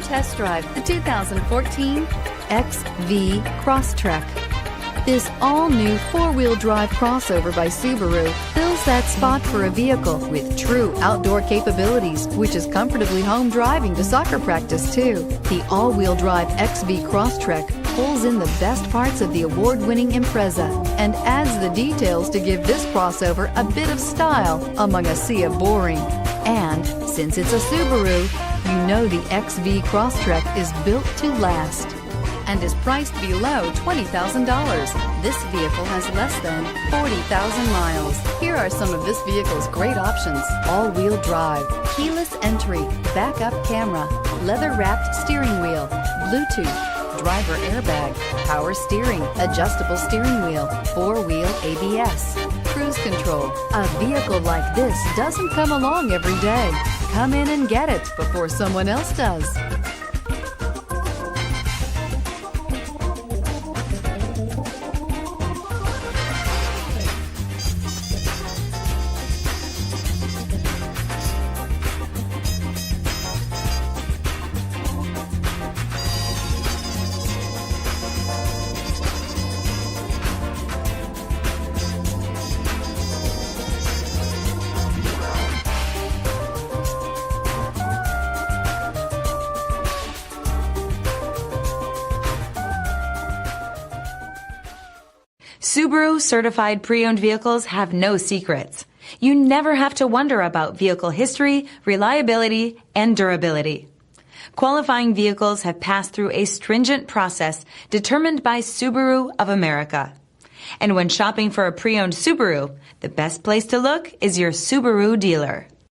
test drive the 2014 XV Crosstrek. This all-new four-wheel drive crossover by Subaru fills that spot for a vehicle with true outdoor capabilities, which is comfortably home driving to soccer practice too. The all-wheel drive XV Crosstrek pulls in the best parts of the award-winning Impreza and adds the details to give this crossover a bit of style among a sea of boring. And since it's a Subaru, you know the XV Crosstrek is built to last and is priced below $20,000. This vehicle has less than 40,000 miles. Here are some of this vehicle's great options: all-wheel drive, keyless entry, backup camera, leather-wrapped steering wheel, Bluetooth, driver airbag, power steering, adjustable steering wheel, four-wheel ABS, cruise control. A vehicle like this doesn't come along every day. Come in and get it before someone else does. Subaru certified pre-owned vehicles have no secrets. You never have to wonder about vehicle history, reliability, and durability. Qualifying vehicles have passed through a stringent process determined by Subaru of America. And when shopping for a pre-owned Subaru, the best place to look is your Subaru dealer.